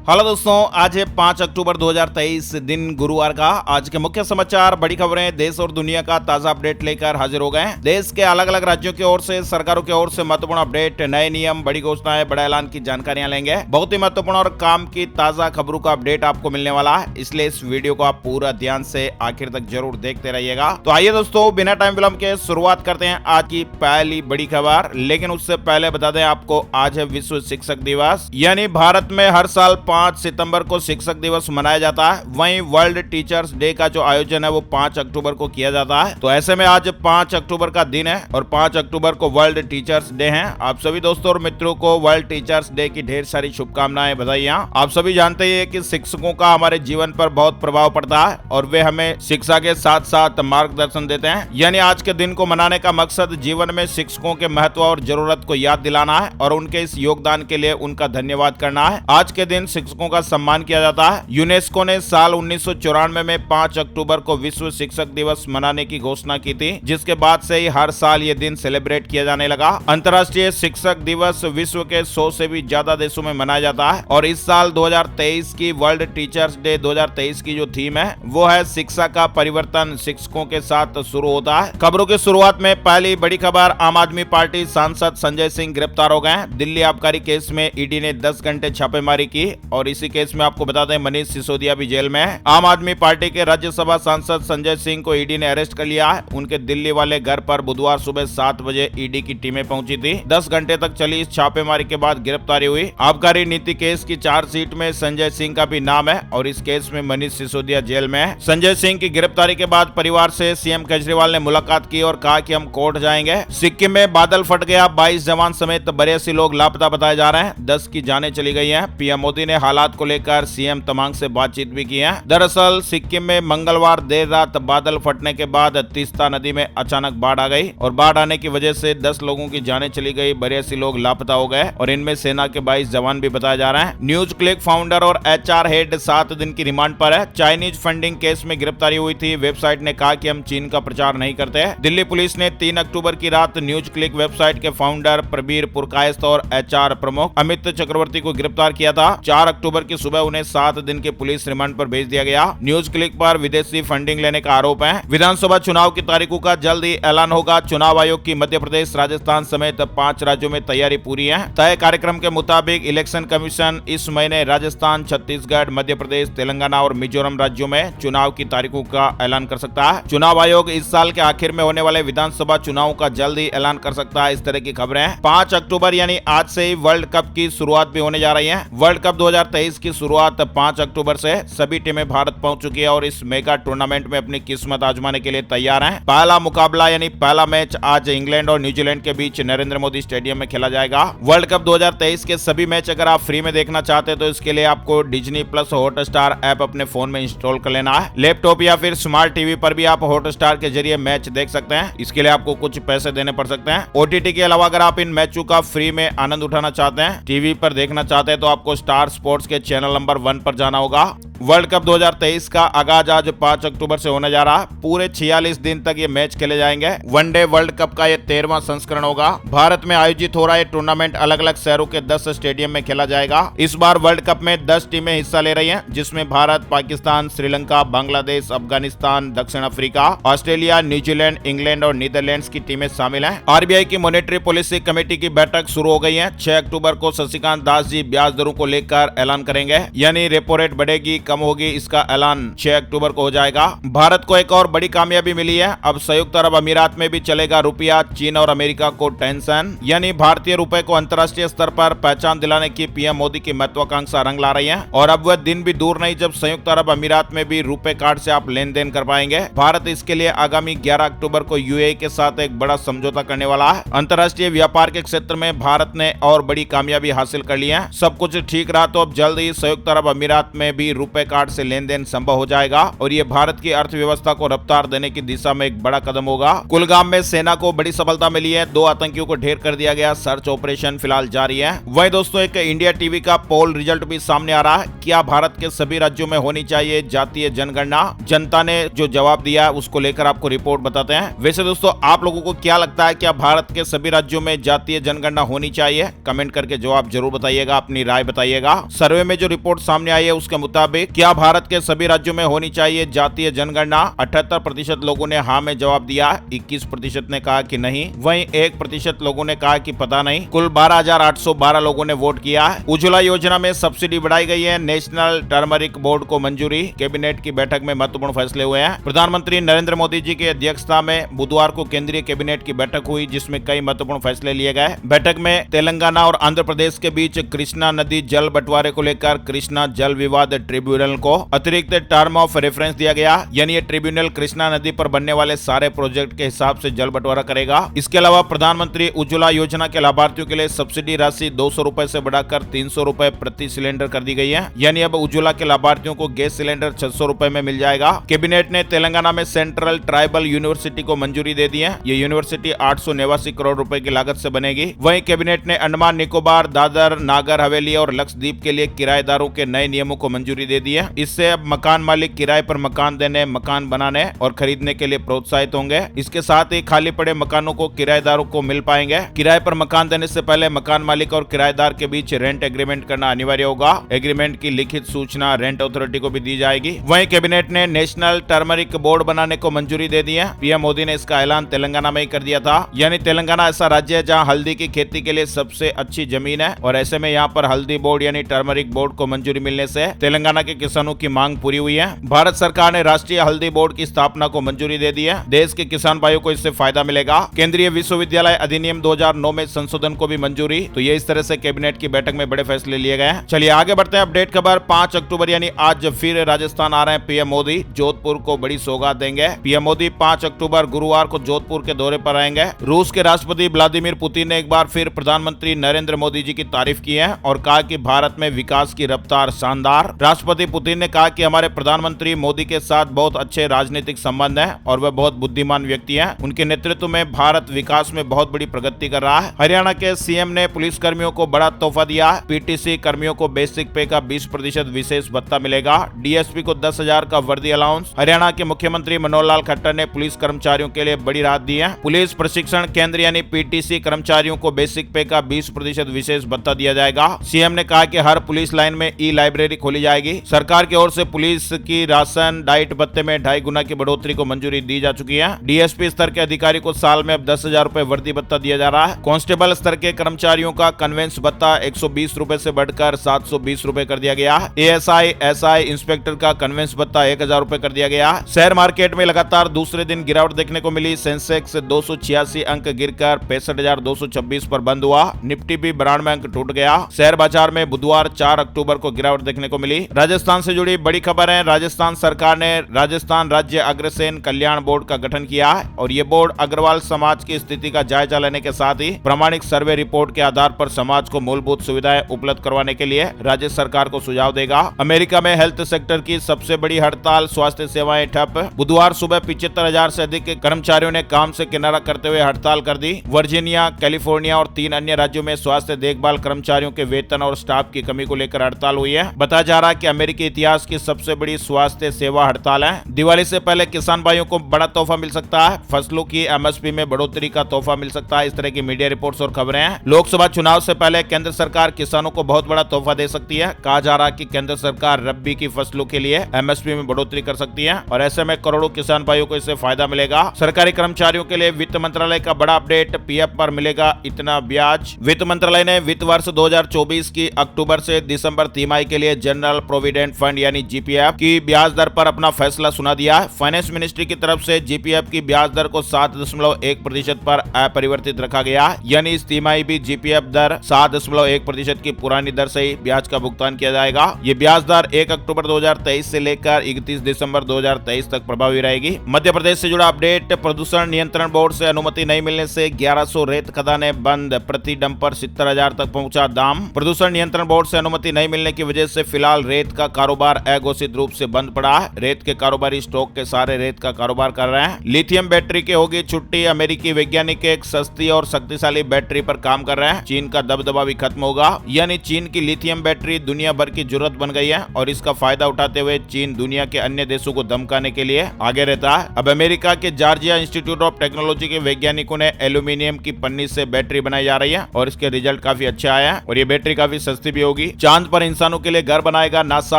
Hello दोस्तों, आज है 5 अक्टूबर 2023 दिन गुरुवार का। आज के मुख्य समाचार, बड़ी खबरें, देश और दुनिया का ताजा अपडेट लेकर हाजिर हो गए हैं। देश के अलग अलग राज्यों की ओर से, सरकारों की ओर से महत्वपूर्ण अपडेट, नए नियम, बड़ी घोषणाएं, बड़ा ऐलान की जानकारियां लेंगे। बहुत ही महत्वपूर्ण और काम की ताजा खबरों का अपडेट आपको मिलने वाला है, इसलिए इस वीडियो को आप पूरा ध्यान से आखिर तक जरूर देखते रहिएगा। तो आइए दोस्तों, बिना टाइम विलंब के शुरुआत करते हैं आज की पहली बड़ी खबर। लेकिन उससे पहले बता दें आपको, आज है विश्व शिक्षक दिवस। यानी भारत में हर साल 5 सितंबर को शिक्षक दिवस मनाया जाता है। वहीं वर्ल्ड टीचर्स डे का जो आयोजन है वो 5 अक्टूबर को किया जाता है। तो ऐसे में आज 5 अक्टूबर का दिन है और 5 अक्टूबर को वर्ल्ड टीचर्स डे है। आप सभी दोस्तों और मित्रों को वर्ल्ड टीचर्स डे की ढेर सारी शुभकामनाएं, बधाइयां। आप सभी जानते ही है कि शिक्षकों का हमारे जीवन पर बहुत प्रभाव पड़ता है और वे हमें शिक्षा के साथ साथ मार्गदर्शन देते हैं। यानी आज के दिन को मनाने का मकसद जीवन में शिक्षकों के महत्व और जरूरत को याद दिलाना है और उनके इस योगदान के लिए उनका धन्यवाद करना है। आज के दिन शिक्षकों का सम्मान किया जाता है। यूनेस्को ने साल 1994 में 5 अक्टूबर को विश्व शिक्षक दिवस मनाने की घोषणा की थी, जिसके बाद से ही हर साल ये दिन सेलिब्रेट किया जाने लगा। अंतर्राष्ट्रीय शिक्षक दिवस विश्व के 100 से भी ज्यादा देशों में मनाया जाता है और इस साल 2023 की वर्ल्ड टीचर्स डे 2023 की जो थीम है वो है शिक्षा का परिवर्तन शिक्षकों के साथ शुरू होता है। खबरों की शुरुआत में पहली बड़ी खबर, आम आदमी पार्टी सांसद संजय सिंह गिरफ्तार हो गए। दिल्ली आबकारी केस में ईडी ने 10 घंटे छापेमारी की और इसी केस में आपको बता दें मनीष सिसोदिया भी जेल में है। आम आदमी पार्टी के राज्यसभा सांसद संजय सिंह को ईडी ने अरेस्ट कर लिया है। उनके दिल्ली वाले घर पर बुधवार सुबह 7 बजे ईडी की टीमें पहुंची थी। 10 घंटे तक चली इस छापेमारी के बाद गिरफ्तारी हुई। आबकारी नीति केस की चार्जशीट में संजय सिंह का भी नाम है और इस केस में मनीष सिसोदिया जेल में है। संजय सिंह की गिरफ्तारी के बाद परिवार से सीएम केजरीवाल ने मुलाकात की और कहा कि हम कोर्ट जाएंगे। सिक्किम में बादल फट गया, 22 जवान समेत 82 लोग लापता बताए जा रहे हैं। 10 की जानें चली गई हैं। पीएम मोदी ने हालात को लेकर सीएम तमांग से बातचीत भी की है। दरअसल सिक्किम में मंगलवार देर रात बादल फटने के बाद तीस्ता नदी में अचानक बाढ़ आ गई और बाढ़ आने की वजह से 10 लोगों की जानें चली गई, 82 लोग लापता हो गए और इनमें सेना के 22 जवान भी बताए जा रहे हैं। न्यूज क्लिक फाउंडर और एचआर हेड 7 दिन की रिमांड पर है। चाइनीज फंडिंग केस में गिरफ्तारी हुई थी। वेबसाइट ने कहा कि हम चीन का प्रचार नहीं करते। दिल्ली पुलिस ने 3 अक्टूबर की रात न्यूज क्लिक वेबसाइट के फाउंडर प्रबीर पुरकायस्थ और एचआर प्रमुख अमित चक्रवर्ती को गिरफ्तार किया था। 4 अक्टूबर की सुबह उन्हें 7 दिन के पुलिस रिमांड पर भेज दिया गया। न्यूज क्लिक पर विदेशी फंडिंग लेने का आरोप है। विधानसभा चुनाव की तारीखों का जल्द ही ऐलान होगा। चुनाव आयोग की मध्य प्रदेश, राजस्थान समेत 5 राज्यों में तैयारी पूरी है। तय कार्यक्रम के मुताबिक इलेक्शन कमीशन इस महीने राजस्थान, छत्तीसगढ़, मध्य प्रदेश, तेलंगाना और मिजोरम राज्यों में चुनाव की तारीखों का ऐलान कर सकता है। चुनाव आयोग इस साल के आखिर में होने वाले विधानसभा चुनाव का जल्द ही ऐलान कर सकता है। इस तरह की खबरें हैं। 5 अक्टूबर यानी आज से ही वर्ल्ड कप की शुरुआत भी होने जा रही है। वर्ल्ड कप 2023 की शुरुआत 5 अक्टूबर से सभी टीमें भारत पहुंच चुकी है और इस मेगा टूर्नामेंट में अपनी किस्मत आजमाने के लिए तैयार हैं। पहला मुकाबला यानी पहला मैच आज इंग्लैंड और न्यूजीलैंड के बीच नरेंद्र मोदी स्टेडियम में खेला जाएगा। वर्ल्ड कप 2023 के सभी मैच अगर आप फ्री में देखना चाहते हैं तो इसके लिए आपको डिज्नी प्लस हॉटस्टार ऐप अपने फोन में इंस्टॉल कर लेना है। लैपटॉप या फिर स्मार्ट टीवी पर भी आप हॉटस्टार के जरिए मैच देख सकते हैं। इसके लिए आपको कुछ पैसे देने पड़ सकते हैं। ओटीटी के अलावा अगर आप इन मैचों का फ्री में आनंद उठाना चाहते हैं, टीवी पर देखना चाहते हैं तो आपको स्टार स्पोर्ट्स के चैनल नंबर 1 पर जाना होगा। वर्ल्ड कप 2023 का आगाज आज 5 अक्टूबर से होने जा रहा। पूरे 46 दिन तक ये मैच खेले जाएंगे। वनडे वर्ल्ड कप का ये 13वां संस्करण होगा। भारत में आयोजित हो रहा है टूर्नामेंट अलग अलग शहरों के 10 स्टेडियम में खेला जाएगा। इस बार वर्ल्ड कप में 10 टीमें हिस्सा ले रही हैं, जिसमें भारत, पाकिस्तान, श्रीलंका, बांग्लादेश, अफगानिस्तान, दक्षिण अफ्रीका, ऑस्ट्रेलिया, न्यूजीलैंड, इंग्लैंड और नीदरलैंड्स की टीमें शामिल हैं। आरबीआई की मॉनेटरी पॉलिसी कमेटी की बैठक शुरू हो गई है। 6 अक्टूबर को शशिकांत दास जी ब्याज दरों को लेकर ऐलान करेंगे, यानी रेपो रेट बढ़ेगी, कम होगी, इसका ऐलान 6 अक्टूबर को हो जाएगा। भारत को एक और बड़ी कामयाबी मिली है। अब संयुक्त अरब अमीरात में भी चलेगा रुपया। चीन और अमेरिका को टेंशन, यानी भारतीय रुपए को अंतर्राष्ट्रीय स्तर पर पहचान दिलाने की पीएम मोदी की महत्वाकांक्षा रंग ला रही है और अब वह दिन भी दूर नहीं जब संयुक्त अरब अमीरात में भी रुपए कार्ड से आप लेन देन कर पाएंगे। भारत इसके लिए आगामी 11 अक्टूबर को यूएई के साथ एक बड़ा समझौता करने वाला है। अंतर्राष्ट्रीय व्यापार के क्षेत्र में भारत ने और बड़ी कामयाबी हासिल कर ली है। सब कुछ ठीक रहा तो अब जल्द ही संयुक्त अरब अमीरात में भी रुपए रुपए कार्ड से लेन देन संभव हो जाएगा और ये भारत की अर्थव्यवस्था को रफ्तार देने की दिशा में एक बड़ा कदम होगा। कुलगाम में सेना को बड़ी सफलता मिली है, 2 आतंकियों को ढेर कर दिया गया, सर्च ऑपरेशन फिलहाल जारी है। वहीं दोस्तों एक इंडिया टीवी का पोल रिजल्ट भी सामने आ रहा है, क्या भारत के सभी राज्यों में होनी चाहिए जातीय जनगणना? जनता ने जो जवाब दिया उसको लेकर आपको रिपोर्ट बताते हैं। वैसे दोस्तों आप लोगों को क्या लगता है, क्या भारत के सभी राज्यों में जातीय जनगणना होनी चाहिए? कमेंट करके जवाब जरूर बताइएगा, अपनी राय बताइएगा। सर्वे में जो रिपोर्ट सामने आई है उसके मुताबिक क्या भारत के सभी राज्यों में होनी चाहिए जातीय जनगणना? 78% लोगों ने हाँ में जवाब दिया, 21% ने कहा कि नहीं, वहीं 1% लोगों ने कहा कि पता नहीं। कुल 12,812 लोगों ने वोट किया। उज्ज्वला योजना में सब्सिडी बढ़ाई गई है, नेशनल टर्मरिक बोर्ड को मंजूरी। कैबिनेट की बैठक में महत्वपूर्ण फैसले हुए हैं। प्रधानमंत्री नरेंद्र मोदी जी की अध्यक्षता में बुधवार को केंद्रीय कैबिनेट की बैठक हुई जिसमें कई महत्वपूर्ण फैसले लिए गए। बैठक में तेलंगाना और आंध्र प्रदेश के बीच कृष्णा नदी जल बंटवारे को लेकर कृष्णा जल विवाद ट्रिब्यूनल को अतिरिक्त टर्म ऑफ रेफरेंस दिया गया, यानी ये ट्रिब्यूनल कृष्णा नदी पर बनने वाले सारे प्रोजेक्ट के हिसाब से जल बंटवारा करेगा। इसके अलावा प्रधानमंत्री उज्ज्वला योजना के लाभार्थियों के लिए सब्सिडी राशि 200 रुपए से बढ़ाकर 300 रुपए प्रति सिलेंडर कर दी गई है, यानी अब उज्ज्वला के लाभार्थियों को गैस सिलेंडर 600 रुपए में मिल जाएगा। कैबिनेट ने तेलंगाना में सेंट्रल ट्राइबल यूनिवर्सिटी को मंजूरी दे दी है। ये यूनिवर्सिटी 889 करोड़ रुपए की लागत से बनेगी। वहीं कैबिनेट ने अंडमान निकोबार, दादर, नागर हवेली और लक्षद्वीप के लिए किराएदारों के नए नियमों को मंजूरी दे दी है। इससे अब मकान मालिक किराए पर मकान देने, मकान बनाने और खरीदने के लिए प्रोत्साहित होंगे। इसके साथ ही खाली पड़े मकानों को किराएदारों को मिल पाएंगे। किराए पर मकान देने से पहले मकान मालिक और किराएदार के बीच रेंट एग्रीमेंट करना अनिवार्य होगा। एग्रीमेंट की लिखित सूचना रेंट अथॉरिटी को भी दी जाएगी। वहीं कैबिनेट ने नेशनल टर्मरिक बोर्ड बनाने को मंजूरी दे दी है। पीएम मोदी ने इसका ऐलान तेलंगाना में ही कर दिया था, यानी तेलंगाना ऐसा राज्य है जहां हल्दी की खेती के लिए सबसे अच्छी जमीन है और ऐसे में यहां पर हल्दी बोर्ड यानी टर्मरिक बोर्ड को मंजूरी मिलने से तेलंगाना के किसानों की मांग पूरी हुई है। भारत सरकार ने राष्ट्रीय हल्दी बोर्ड की स्थापना को मंजूरी दे दी है। देश के किसान भाइयों को इससे फायदा मिलेगा। केंद्रीय विश्वविद्यालय अधिनियम 2009 में संशोधन को भी मंजूरी। तो ये इस तरह से कैबिनेट की बैठक में बड़े फैसले लिए गए हैं। चलिए आगे बढ़ते हैं। अपडेट खबर 5 अक्टूबर यानी आज फिर राजस्थान आ रहे हैं पीएम मोदी, जोधपुर को बड़ी सौगात देंगे। पीएम मोदी 5 अक्टूबर गुरुवार को जोधपुर के दौरे पर आएंगे। रूस के राष्ट्रपति व्लादिमीर पुतिन ने एक बार फिर प्रधानमंत्री नरेंद्र मोदी जी की तारीफ की है और कहा कि भारत में विकास की रफ्तार शानदार। राष्ट्रपति पुतिन ने कहा कि हमारे प्रधानमंत्री मोदी के साथ बहुत अच्छे राजनीतिक संबंध हैं और वह बहुत बुद्धिमान व्यक्ति हैं। उनके नेतृत्व में भारत विकास में बहुत बड़ी प्रगति कर रहा है। हरियाणा के सीएम ने पुलिस कर्मियों को बड़ा तोहफा दिया। पीटीसी कर्मियों को बेसिक पे का 20% विशेष भत्ता मिलेगा। डीएसपी को 10,000 का वर्दी अलाउंस। हरियाणा के मुख्यमंत्री मनोहर लाल खट्टर ने पुलिस कर्मचारियों के लिए बड़ी राहत दी है। पुलिस प्रशिक्षण केंद्र यानी पीटीसी कर्मचारियों को बेसिक पे का 20% विशेष भत्ता दिया जाएगा। सीएम ने कहा कि हर पुलिस लाइन में ई लाइब्रेरी खोली जाएगी। सरकार की ओर से पुलिस की राशन डाइट भत्ते में 2.5 गुना की बढ़ोतरी को मंजूरी दी जा चुकी है। डीएसपी स्तर के अधिकारी को साल में अब 10,000 रुपए वर्दी भत्ता दिया जा रहा है। कांस्टेबल स्तर के कर्मचारियों का कन्वेंस भत्ता 120 रुपए से बढ़कर 720 रुपए कर दिया गया। एएसआई, एसआई, इंस्पेक्टर का कन्वेंस भत्ता 1,000 रुपए कर दिया गया। शेयर मार्केट में लगातार दूसरे दिन गिरावट देखने को मिली। सेंसेक्स 286 अंक गिरकर 65,226 पर बंद हुआ। निफ्टी भी 92 अंक टूट गया। शेयर बाजार में बुधवार 4 अक्टूबर को गिरावट देखने को मिली। राजस्थान से जुड़ी बड़ी खबर है। राजस्थान सरकार ने राजस्थान राज्य अग्रसेन कल्याण बोर्ड का गठन किया है और ये बोर्ड अग्रवाल समाज की स्थिति का जायजा लेने के साथ ही प्रामाणिक सर्वे रिपोर्ट के आधार पर समाज को मूलभूत सुविधाएं उपलब्ध करवाने के लिए राज्य सरकार को सुझाव देगा। अमेरिका में हेल्थ सेक्टर की सबसे बड़ी हड़ताल, स्वास्थ्य सेवाएं ठप। बुधवार सुबह 75,000 से अधिक कर्मचारियों ने काम से किनारा करते हुए हड़ताल कर दी। वर्जीनिया, कैलिफोर्निया और 3 अन्य राज्यों में स्वास्थ्य देखभाल कर्मचारियों के वेतन और स्टाफ की कमी को लेकर हड़ताल हुई है। बताया जा रहा है कि अमेरिकी इतिहास की सबसे बड़ी स्वास्थ्य सेवा हड़ताल है। दिवाली से पहले किसान भाइयों को बड़ा तोहफा मिल सकता है। फसलों की एमएसपी में बढ़ोतरी का तोहफा मिल सकता है। इस तरह की मीडिया रिपोर्ट्स और खबरें हैं। लोकसभा चुनाव से पहले केंद्र सरकार किसानों को बहुत बड़ा तोहफा दे सकती है। कहा जा रहा है कि केंद्र सरकार रबी की फसलों के लिए एमएसपी में बढ़ोतरी कर सकती है और ऐसे में करोड़ों किसान भाइयों को इससे फायदा मिलेगा। सरकारी कर्मचारियों के लिए वित्त मंत्रालय का बड़ा अपडेट, पीएफ पर मिलेगा इतना ब्याज। वित्त मंत्रालय ने वित्त वर्ष 2024 की अक्टूबर से दिसंबर तिमाही के लिए जनरल प्रोविडेंट फंड यानी जीपीएफ की ब्याज दर पर अपना फैसला सुना दिया है। फाइनेंस मिनिस्ट्री की तरफ से जीपीएफ की ब्याज दर को 7.1% पर अपरिवर्तित रखा गया, यानी इस तिमाही भी जीपीएफ दर 7.1% की पुरानी दर से ही ब्याज का भुगतान किया जाएगा। ये ब्याज दर 1 अक्टूबर 2023 से लेकर 31 दिसंबर 2023 तक प्रभावी रहेगी। मध्य प्रदेश से जुड़ा अपडेट, प्रदूषण नियंत्रण बोर्ड से अनुमति नहीं मिलने से 1100 रेत खदानें बंद, प्रति डंपर 70,000 तक पहुंचा दाम। प्रदूषण नियंत्रण बोर्ड से अनुमति नहीं मिलने की वजह से फिलहाल रेत का कारोबार अघोषित रूप से बंद पड़ा है। रेत के कारोबारी स्टॉक के सारे रेत का कारोबार कर रहे हैं। लिथियम बैटरी की होगी छुट्टी। अमेरिकी वैज्ञानिक एक सस्ती और शक्तिशाली बैटरी पर काम कर रहे हैं। चीन का दबदबा भी खत्म होगा, यानी चीन की लिथियम बैटरी दुनिया भर की जरूरत बन गई है और इसका फायदा उठाते हुए चीन दुनिया के अन्य देशों को धमकाने के लिए आगे रहता है। अब अमेरिका के जॉर्जिया इंस्टीट्यूट ऑफ टेक्नोलॉजी के वैज्ञानिकों ने एल्यूमिनियम की पन्नी से बैटरी बनाई जा रही है और इसके रिजल्ट काफी अच्छे आए हैं और ये बैटरी काफी सस्ती भी होगी। चांद पर इंसानों के लिए घर बनाएगा नासा।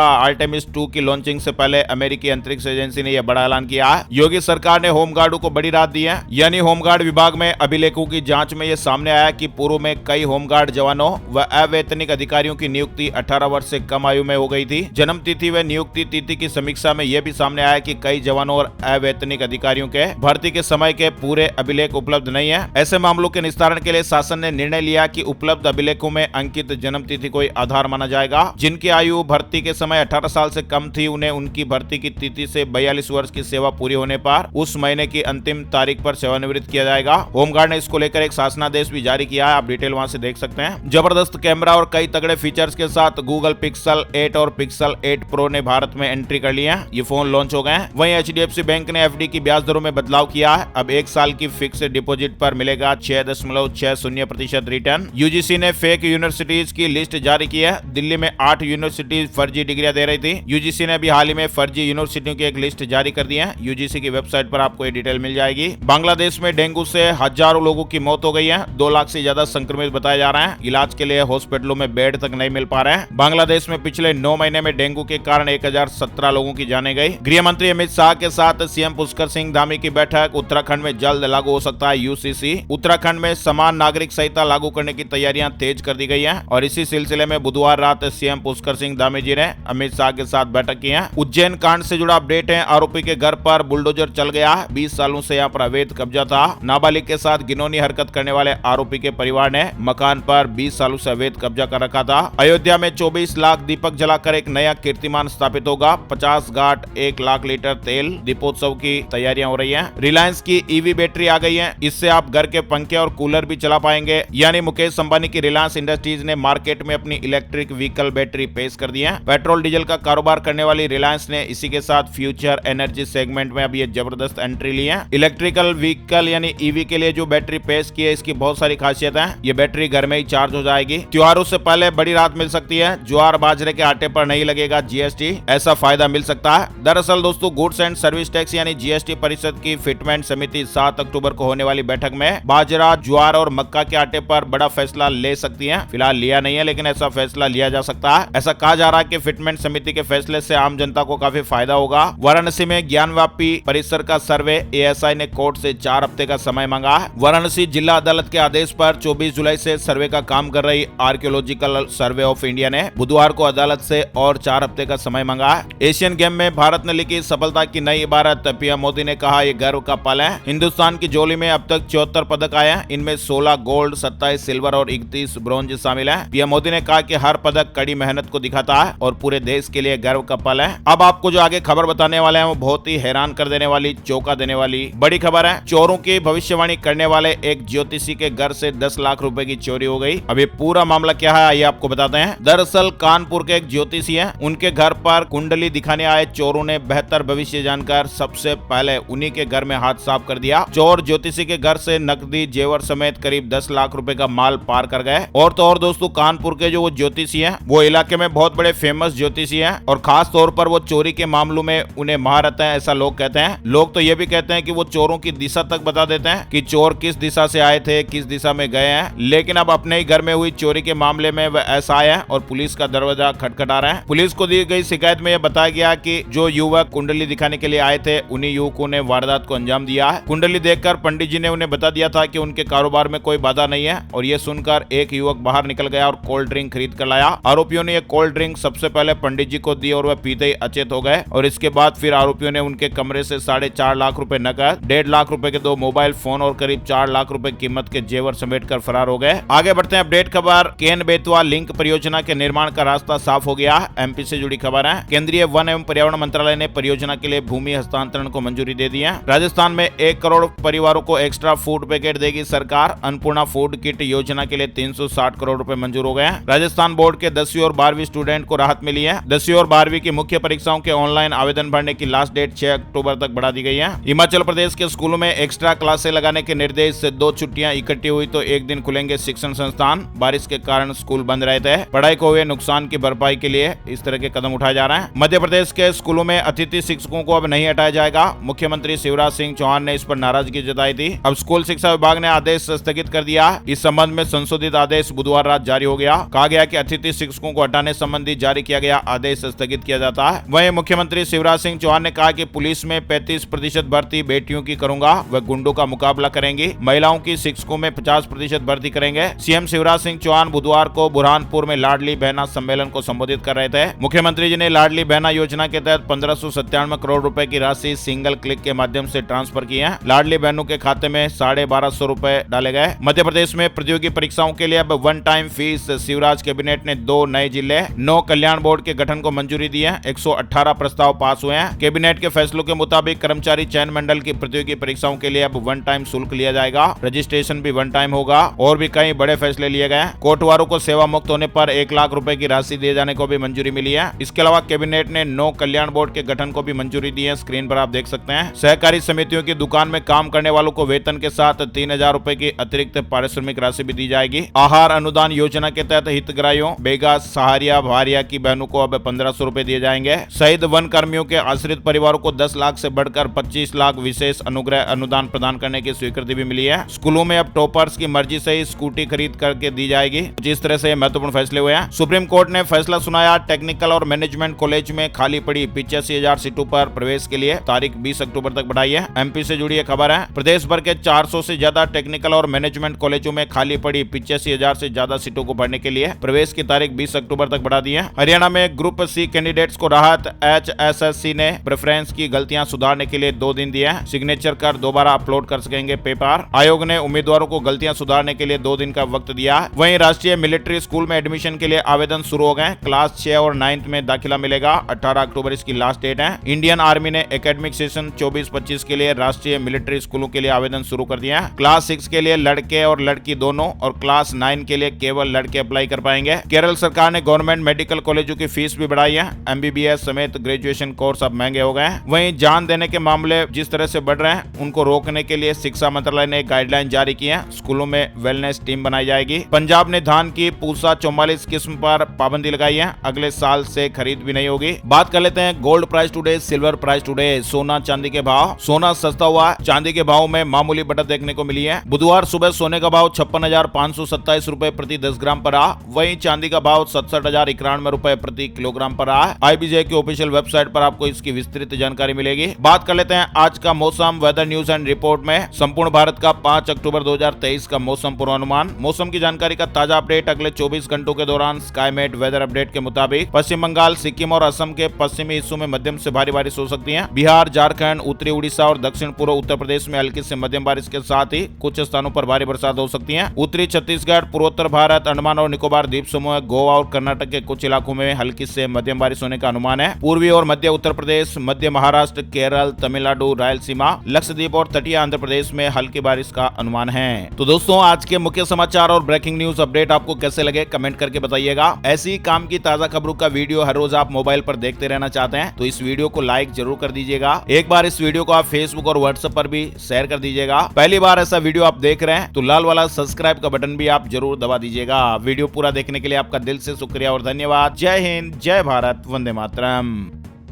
आर्टेमिस 2 की लॉन्चिंग से पहले अमेरिकी अंतरिक्ष एजेंसी ने यह बड़ा ऐलान किया है। योगी सरकार ने होमगार्डों को बड़ी राहत दी है, यानी होमगार्ड विभाग में अभिलेखों की जांच में यह सामने आया कि पूर्व में कई होमगार्ड जवानों व अवैतनिक अधिकारियों की नियुक्ति 18 वर्ष से कम आयु में हो गई थी। जन्म तिथि व नियुक्ति तिथि की समीक्षा में यह भी सामने आया कि कई जवानों और अवैतनिक अधिकारियों के भर्ती के समय के पूरे अभिलेख उपलब्ध नहीं है। ऐसे मामलों के निस्तारण के लिए शासन ने निर्णय लिया कि उपलब्ध अभिलेखों में अंकित जन्म तिथि को आधार माना जाएगा। जिनकी आयु भर्ती के समय 18 साल से कम थी, उन्हें उनकी भर्ती की तिथि से 42 वर्ष की सेवा पूरी होने पर उस महीने की अंतिम तारीख पर सेवानिवृत्त किया जाएगा। होमगार्ड ने इसको लेकर एक शासनादेश भी जारी किया है, आप डिटेल वहां से देख सकते हैं। जबरदस्त कैमरा और कई तगड़े फीचर्स के साथ गूगल पिक्सल 8 और पिक्सल 8 प्रो ने भारत में एंट्री कर ली है। ये फोन लॉन्च हो गए हैं। वहीं HDFC बैंक ने FD की ब्याज दरों में बदलाव किया है। अब 1 साल की फिक्स डिपॉजिट पर मिलेगा 6.60% रिटर्न। UGC ने फेक यूनिवर्सिटीज की लिस्ट जारी की है। दिल्ली में 8 यूनिवर्सिटीज फर्जी डिग्रियां दे रही थी। UGC ने भी हाल ही में फर्जी यूनिवर्सिटियों की एक लिस्ट जारी कर दी है। UGC की वेबसाइट पर आपको ये डिटेल मिल जाएगी। बांग्लादेश में डेंगू से हजारों लोगों की मौत हो गई है। 2 लाख से ज्यादा संक्रमित बताए जा रहे हैं। इलाज के लिए हॉस्पिटलों में बेड तक नहीं मिल पा रहे हैं। बांग्लादेश में पिछले 9 महीने में डेंगू के कारण 1017 लोगों की जाने गई। गृह मंत्री अमित शाह के साथ CM पुष्कर सिंह धामी की बैठक। उत्तराखंड में जल्द लागू हो सकता है UCC। उत्तराखंड में समान नागरिक संहिता लागू करने की तैयारियां तेज कर दी गई हैं और इसी सिलसिले में बुधवार रात CM पुष्कर सिंह धामी जी ने अमित शाह के साथ बैठक की है। उज्जैन कांड से जुड़ा अपडेट है। आरोपी के घर पर बुलडोजर चल गया। 20 सालों से यहाँ पर अवैध कब्जा था। नाबालिग के साथ घिनौनी हरकत करने वाले आरोपी के परिवार ने मकान पर 20 सालों से अवैध कब्जा कर रखा था। अयोध्या में 24 लाख दीपक जलाकर एक नया कीर्तिमान स्थापित होगा। 50 घाट 1 लाख लीटर तेल। दीपोत्सव की तैयारियां हो रही हैं। रिलायंस की EV बैटरी आ गई है। इससे आप घर के पंखे और कूलर भी चला पाएंगे। यानी मुकेश अंबानी की रिलायंस इंडस्ट्रीज ने मार्केट में अपनी इलेक्ट्रिक व्हीकल बैटरी पेश कर दी है। पेट्रोल डीजल का कारोबार करने वाली रिलायंस ने इसी के साथ फ्यूचर एनर्जी सेगमेंट में अब ये जबरदस्त एंट्री ली है। इलेक्ट्रिकल व्हीकल यानी EV के लिए जो बैटरी पेश की है, इसकी बहुत सारी खासियत है। ये बैटरी घर में ही चार्ज हो जाएगी। त्योहारों से पहले बड़ी राहत मिल सकती है। ज्वार बाजरे के आटे पर नहीं लगेगा GST, ऐसा फायदा मिल सकता है। दरअसल दोस्तों, गुड्स एंड सर्विस टैक्स यानी GST परिषद की फिटमेंट समिति 7 अक्टूबर को होने वाली बैठक में बाजरा, ज्वार और मक्का के आटे पर बड़ा फैसला ले सकती है। फिलहाल लिया नहीं है, लेकिन ऐसा फैसला लिया जा सकता है। ऐसा कहा जा रहा है कि फिटमेंट समिति के फैसले से आम जनता को काफी फायदा होगा। वाराणसी में ज्ञानव्यापी परिसर का सर्वे ASI ने कोर्ट से 4 हफ्ते का समय मांगा है। वाराणसी जिला अदालत के आदेश पर 24 जुलाई से सर्वे का काम कर रही आर्कियोलॉजिकल सर्वे ऑफ इंडिया ने बुधवार को अदालत से और 4 हफ्ते का समय मांगा है। एशियन गेम में भारत ने लिखी सफलता की नई इबारत। PM मोदी ने कहा, ये गर्व का पल है। हिंदुस्तान की झोली में अब तक 74 पदक आए हैं। इनमें 16 गोल्ड, 27 सिल्वर और 31 ब्रॉन्ज शामिल है। PM मोदी ने कहा कि हर पदक कड़ी मेहनत को दिखाता है और पूरे देश के लिए गर्व का पल है। अब आपको जो आगे खबर बताने वाले हैं वो बहुत ही हैरान कर देने वाली, चौंका देने वाली बड़ी खबर है। चोरों की भविष्यवाणी करने वाले एक ज्योतिषी के घर से 10 लाख रुपए की चोरी हो गई। अब ये पूरा मामला क्या है आइए आपको बताते हैं। दरअसल कानपुर के एक ज्योतिषी हैं, उनके घर पर कुंडली दिखाने आए चोरों ने बेहतर भविष्य जानकर सबसे पहले उन्हीं के घर में हाथ साफ कर दिया। चोर ज्योतिषी के घर से नकदी, जेवर समेत करीब 10 लाख रुपए का माल पार कर गए। और तो और दोस्तों, कानपुर के जो वो ज्योतिषी हैं, वो इलाके में बहुत बड़े फेमस ज्योतिषी हैं और खास तौर पर वो चोरी के मामलों में उन्हें महारत है, ऐसा लोग कहते हैं। लोग तो ये भी कहते हैं कि वो चोरों की दिशा तक बता देते हैं कि चोर किस दिशा से आए थे, किस दिशा में गए हैं। लेकिन अब अपने ही घर में हुई चोरी के मामले में वह ऐसा आया और पुलिस का दरवाजा खटखटा रहे हैं। पुलिस को दी गई शिकायत में यह बताया गया कि जो युवक कुंडली दिखाने के लिए आए थे, उन्हीं युवकों ने वारदात को अंजाम दिया है। कुंडली देखकर पंडित जी ने उन्हें बता दिया था कि उनके कारोबार में कोई बाधा नहीं है और ये सुनकर एक युवक बाहर निकल गया और कोल्ड ड्रिंक खरीद कर लाया। आरोपियों ने यह कोल्ड ड्रिंक सबसे पहले पंडित जी को दी और वह पीते ही अचेत हो गए और इसके बाद फिर आरोपियों ने उनके कमरे से 4.5 लाख रुपए नकद, 1.5 लाख रुपए के 2 मोबाइल फोन और करीब 4 लाख रुपए कीमत के जेवर समेट कर फरार हो गए। आगे बढ़ते हैं अपडेट खबर। केन बेतवा लिंक परियोजना के निर्माण का रास्ता साफ हो गया। MP से जुड़ी खबर है। केंद्रीय वन एवं पर्यावरण मंत्रालय ने परियोजना के लिए भूमि हस्तांतरण को मंजूरी दे दी है। राजस्थान में 1 करोड़ परिवारों को एक्स्ट्रा फूड पैकेट देगी सरकार। अन्नपूर्णा फूड किट योजना के लिए 360 करोड़ रुपए मंजूर हो गए हैं। राजस्थान बोर्ड के 10वीं और 12वीं स्टूडेंट को राहत मिली दी है। 10वीं और 12वीं की मुख्य परीक्षाओं के ऑनलाइन आवेदन भरने की लास्ट डेट 6 अक्टूबर तक बढ़ा दी गई है। हिमाचल प्रदेश के स्कूलों में एक्स्ट्रा क्लासें लगाने के निर्देश से 2 छुट्टियां इकट्ठी हुई तो एक दिन खुलेंगे शिक्षण संस्थान। बारिश के कारण स्कूल बंद रहे थे। पढ़ाई को हुए नुकसान की भरपाई के लिए इस तरह के कदम उठाए जा रहे हैं। मध्य प्रदेश के स्कूलों में अतिथि शिक्षकों को अब नहीं हटाया जाएगा। मुख्यमंत्री शिवराज सिंह चौहान ने इस पर नाराजगी जताई थी। अब स्कूल शिक्षा विभाग ने आदेश स्थगित कर दिया। इस संबंध में संशोधित आदेश बुधवार रात जारी हो गया। कहा गया कि अतिथि शिक्षकों को हटाने संबंधी जारी किया गया आदेश स्थगित किया जाता है। वहीं मुख्यमंत्री शिवराज सिंह चौहान ने कहा कि पुलिस में 35% भर्ती बेटियों की करूंगा, वह गुंडों का मुकाबला करेंगी। महिलाओं की शिक्षकों में 50% भर्ती करेंगे। सीएम शिवराज सिंह चौहान बुधवार को बुरहानपुर में लाडली बहना सम्मेलन को संबोधित कर रहे थे। मुख्यमंत्री जी ने लाडली बहना योजना के तहत 1597 करोड़ रुपए की राशि सिंगल क्लिक के माध्यम से ट्रांसफर की है। लाडली बहनों के खाते में 1250 रुपए डाले गए। मध्य प्रदेश में प्रतियोगी परीक्षाओं के लिए अब one time fees. Shivraj cabinet ने 2 नए जिले 9 कल्याण बोर्ड के गठन को मंजूरी दी है। 118 प्रस्ताव पास हुए हैं। कैबिनेट के फैसलों के मुताबिक कर्मचारी चयन मंडल की प्रतियोगी परीक्षाओं के लिए अब वन टाइम शुल्क लिया जाएगा। रजिस्ट्रेशन भी वन टाइम होगा। और भी कई बड़े फैसले लिए गए। कोटवारों को सेवा मुक्त होने पर 1 लाख रुपए की राशि दिए जाने को भी मंजूरी मिली है। इसके अलावा कैबिनेट ने 9 कल्याण बोर्ड के गठन को भी मंजूरी दी है। स्क्रीन पर आप देख सकते हैं। सहकारी समितियों की दुकान में काम करने वालों को वेतन के साथ 3000 रुपए की अतिरिक्त पारिश्रमिक राशि भी दी जाएगी। आहार अनुदान योजना के तहत हितग्राहियों बेगा सहारिया भारिया की बहनों को अब 1500 रुपए दिए जाएंगे। शहीद वन कर्मियों के आश्रित परिवारों को 10 लाख से बढ़कर 25 लाख विशेष अनुग्रह अनुदान प्रदान करने की स्वीकृति भी मिली है। स्कूलों में अब टॉपर्स की मर्जी से ही स्कूटी खरीद करके दी जाएगी। जिस तरह से महत्वपूर्ण फैसले हुए हैं। सुप्रीम कोर्ट ने फैसला सुनाया। टेक्निकल और मैनेजमेंट कॉलेज में खाली पड़ी 85,000 सीटों पर प्रवेश के लिए तारीख 20 अक्टूबर तक बढ़ाई है। एमपी से जुड़ी खबर है। प्रदेश भर के 400 से ज्यादा टेक्निकल और मैनेजमेंट कॉलेजों में खाली पड़ी 85,000 से ज्यादा सीटों को भरने के लिए प्रवेश की तारीख 20 अक्टूबर तक बढ़ा दी है। हरियाणा में ग्रुप सी कैंडिडेट्स को राहत। HSSC ने प्रेफरेंस की गलतियां सुधारने के लिए 2 दिन दिए हैं। सिग्नेचर कर दोबारा अपलोड कर सकेंगे पेपर। आयोग ने उम्मीदवारों को गलतियां सुधारने के लिए 2 दिन का वक्त दिया। वहीं राष्ट्रीय मिलिट्री स्कूल में एडमिशन के लिए आवेदन शुरू हो गए। क्लास 6 और 9th में दाखिला मिलेगा। 18 अक्टूबर इसकी लास्ट डेट है। इंडियन आर्मी ने एकेडमिक सेशन 24-25 के लिए राष्ट्रीय मिलिट्री स्कूलों के लिए आवेदन शुरू कर दिया है। क्लास 6 के लिए लड़के और लड़की दोनों और क्लास 9 के लिए केवल लड़के अप्लाई कर पाएंगे। केरल सरकार ने गवर्नमेंट मेडिकल कॉलेजों की फीस भी बढ़ाई है। MBBS समेत ग्रेजुएशन कोर्स अब महंगे हो गए हैं। वहीं जान देने के मामले जिस तरह से बढ़ रहे हैं उनको रोकने के लिए शिक्षा मंत्रालय ने गाइडलाइन जारी की है। स्कूलों में वेलनेस टीम बनाई जाएगी। पंजाब ने धान की पूसा 44 किस्म पर पाबंदी लगाई है। अगले साल से खरीद भी नहीं होगी। बात कर लेते हैं gold price today, silver price today, सोना चांदी के भाव। सोना सस्ता हुआ। चांदी के भाव में मामूली बढ़त देखने को मिली है। बुधवार सुबह सोने का भाव 56,527 रुपए प्रति 10 ग्राम पर रहा। वहीं चांदी का भाव 67,091 रुपए प्रति किलोग्राम पर रहा है। IBJ की ऑफिशियल वेबसाइट पर आपको इसकी विस्तृत जानकारी मिलेगी। बात कर लेते हैं आज का मौसम वेदर न्यूज एंड रिपोर्ट में। संपूर्ण भारत का 5 अक्टूबर 2023 का मौसम पूर्वानुमान। मौसम की जानकारी का ताजा अपडेट अगले 24 घंटों के दौरान स्काईमेट वेदर अपडेट के मुताबिक पश्चिम बंगाल, सिक्किम और असम के पश्चिमी हिस्सों में मध्यम से भारी बारिश हो सकती है। बिहार, झारखंड, उत्तरी उड़ीसा और दक्षिण पूर्व उत्तर प्रदेश में हल्की से मध्यम बारिश के साथ ही कुछ स्थानों पर भारी बरसात हो सकती है। उत्तरी छत्तीसगढ़, पूर्वोत्तर भारत, अंडमान और निकोबार द्वीप समूह, गोवा और कर्नाटक के कुछ इलाकों में हल्की से मध्यम बारिश होने का अनुमान है। पूर्वी और मध्य उत्तर प्रदेश, मध्य महाराष्ट्र, केरल, तमिलनाडु, रायलसीमा, लक्षद्वीप और तटीय आंध्र प्रदेश में हल्की बारिश का अनुमान है। तो दोस्तों आज के मुख्य समाचार और ब्रेकिंग न्यूज अपडेट आपको कैसे लगे कमेंट करके बताइएगा। ऐसी काम की ताजा खबरों का वीडियो हर रोज आप मोबाइल पर देखते रहना चाहते हैं तो इस वीडियो को लाइक जरूर कर दीजिएगा। एक बार इस वीडियो को आप फेसबुक और व्हाट्सएप पर भी शेयर कर दीजिएगा। पहली बार ऐसा वीडियो आप देख रहे हैं तो लाल वाला सब्सक्राइब का बटन भी आप जरूर दबा दीजिएगा। वीडियो पूरा देखने के लिए आपका दिल से शुक्रिया और धन्यवाद। जय हिंद, जय भारत, वंदे मातरम।